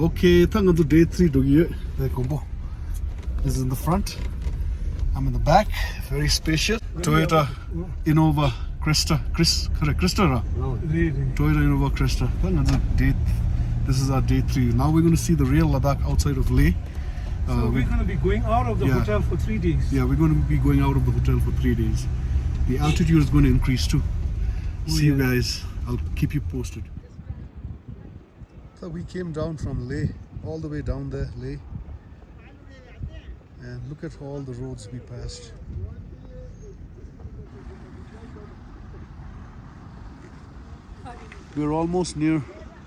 Okay, thank you. Day 3 dogi the Gomba. This is in the front. I'm in the back. Very spacious. Toyota Innova Cresta. Cresta. Toyota Innova Cresta. This is our day 3. Now we're going to see the real Ladakh outside of Leh. So we're going to be going out of the hotel for 3 days. Yeah, we're going to be going out of the hotel for 3 days. The altitude is going to increase too. See you guys. I'll keep you posted. So we came down from Leh, all the way down there, Leh. And look at all the roads we passed. We're almost near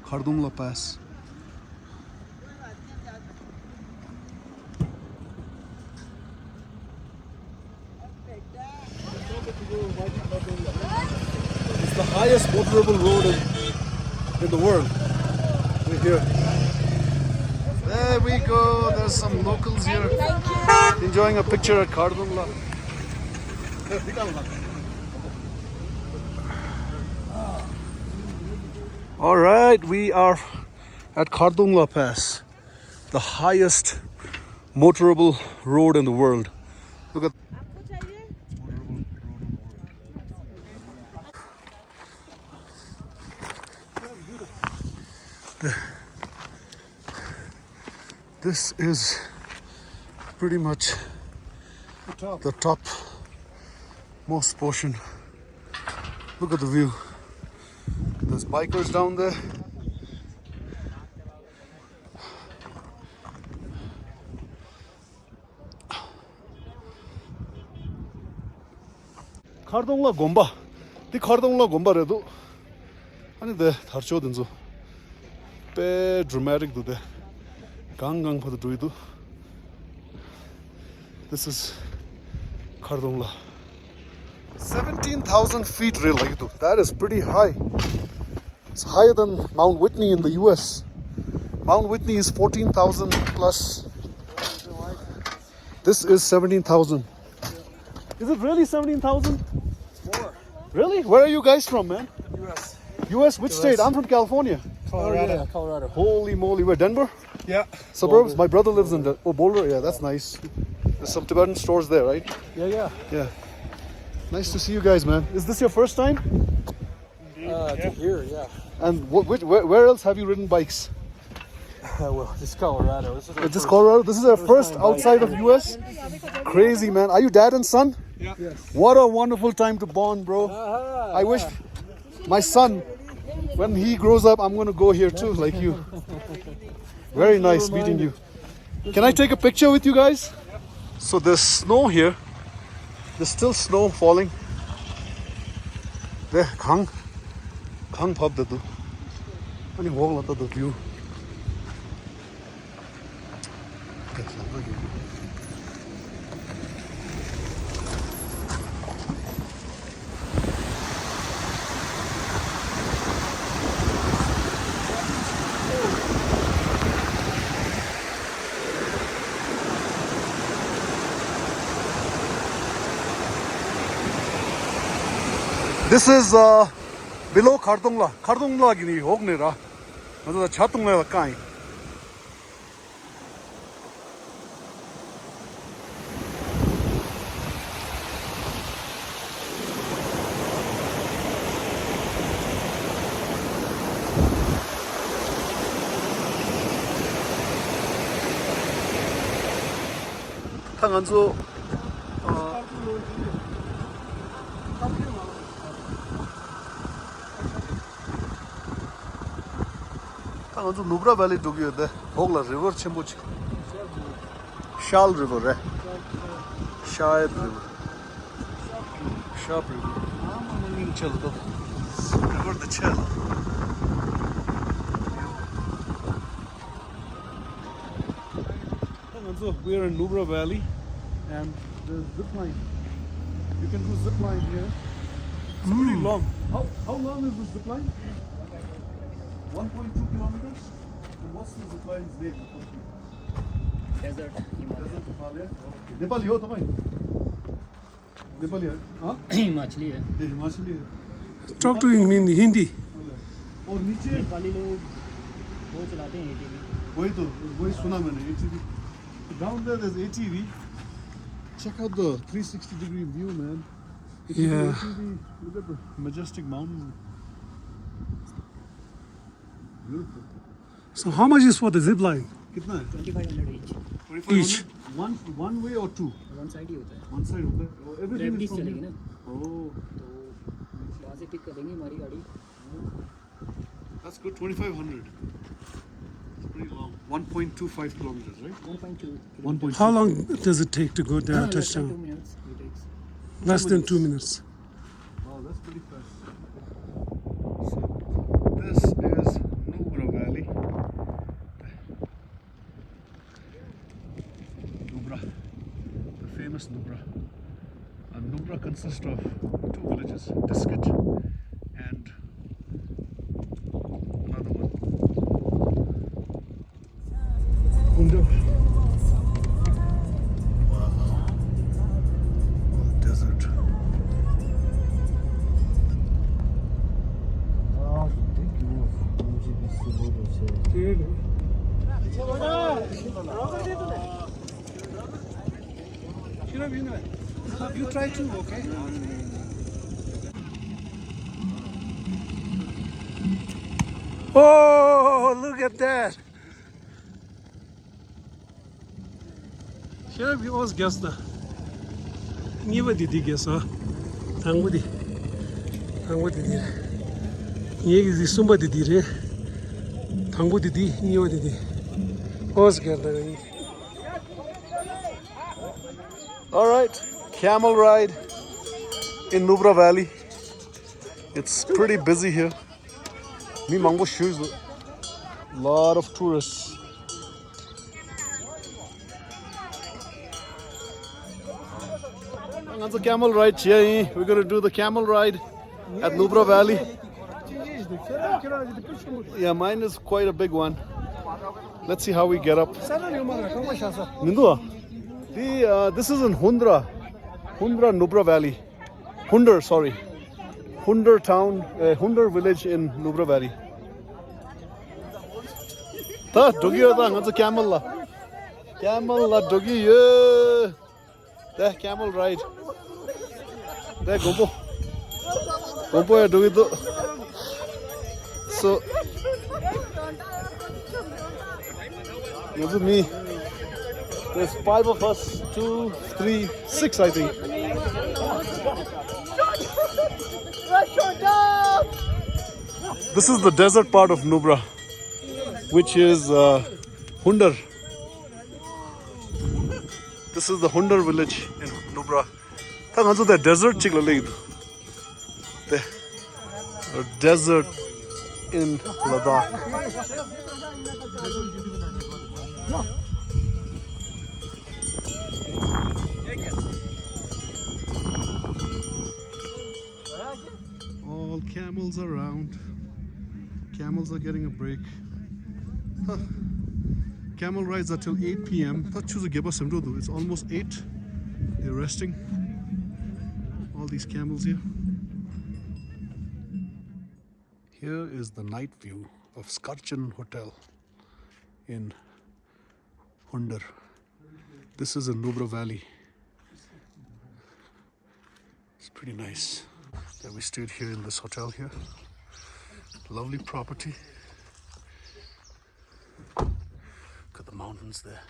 Khardungla Pass. It's the highest motorable road in the world. We're here. There we go. There's some locals here enjoying a picture at Khardungla. All right, we are at Khardungla Pass, the highest motorable road in the world. Look at this is pretty much the top most portion. Look at the view. There's bikers down there. Khardungla Gomba. The Khardungla Gomba redo. Ani the Tharcho denzo. Pe dramatic do the. Gang for the druidu. This is Khardungla. 17,000 feet real like it. That is pretty high. It's higher than Mount Whitney in the US. Mount Whitney is 14,000 plus. This is 17,000. Is it really 17,000? More. Really? Where are you guys from, man? US. US? Which state? I'm from California. Colorado. Oh, yeah. Colorado. Holy moly. Where? Denver? Yeah. Suburbs? My brother lives in Boulder. Yeah, that's nice. There's some Tibetan stores there, right? Yeah. Yeah. Nice to see you guys, man. Is this your first time? To here, yeah. And where else have you ridden bikes? Well, this is Colorado. This Colorado? This is our first outside of US? Crazy, man. Are you dad and son? Yeah. Yes. What a wonderful time to bond, bro. I wish my son, when he grows up, I'm going to go here too, like you. Very nice meeting you. Can I take a picture with you guys? So there's snow here. There's still snow falling. There, Khang pub the do. Ani walk the view. This is below Khardungla. Khardungla gini hogne ra. Matlab Chatungla kai. Tanganzo Nubra Valley took you there. Hogla River Chimbuch. Shal River, Shayad River. Sharp River. River the Chell. So we are in Nubra Valley and the zip line. You can do zip line here. It's pretty long. How long is this zip line? 1.2 kilometers? And what's the zip line's name? Desert Himalaya. Nepali ho tapai? Nepali hai? Himachali है Himachali hai. Talk to him in Hindi. और नीचे नेपाली लोग वो चलाते हैं ATV वही सुना मैंने ATV. Down there there's ATV. Check out the 360-degree view, man. If you do Yeah. ATV, look at the majestic mountain. Beautiful. So how much is for the zip line? कितना है? 2500 each. 2500? Each. One way or two? One side ही होता है. One side होता है. Oh, everything Revenue is from चलेगी here. ना. Oh, तो वहाँ से पिक कर देंगे हमारी गाड़ी. that's good. 2500. It's pretty long. 1.25 kilometers, right? 1.2. 1.2. How long does it take to go there, Less than 2 touchdown? minutes. It takes. Less than 2 minutes. Wow, that's pretty fast. So, this is Nubra Valley. Nubra, the famous Nubra. And Nubra consists of two villages, Diksit and another one. Desert. You try too, okay? Oh, look at that. Here we always guess the Niva didi guess, huh? Tangudi. Tangu didi. Ye is the Sumba didi, re. Tangu didi, Niva didi. Always guess the All right, camel ride in Nubra Valley. It's pretty busy here. Me mango shoes. Lot of tourists. That's a camel ride. We're gonna do the camel ride at Nubra Valley. Yeah, mine is quite a big one. Let's see how we get up. Nindua. This is in Hundra Nubra Valley. Hundar, sorry. Hundar town, Hundar village in Nubra Valley. Ta dogi da ngaz camel la. Camel la dogi ye. The camel ride. The Gombo. Gombo ya dogi do. So this is me. There's 5 of us, 2, 3, 6 I think. This is the desert part of Nubra, which is Hundar. This is the Hundar village in Nubra. That's also the desert. The desert in Ladakh. All camels around. Camels are getting a break. Huh. Camel rides are till 8 p.m. It's almost 8. They're resting. All these camels here. Here is the night view of Skarchen Hotel in Hundar. This is in Nubra Valley. It's pretty nice that we stayed here in this hotel here. Lovely property. Look at the mountains there.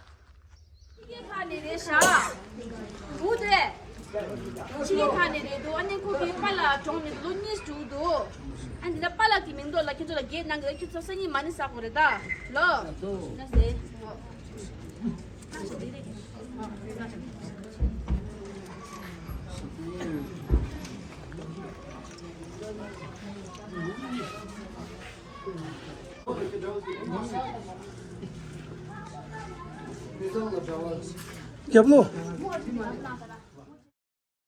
क्या बोलो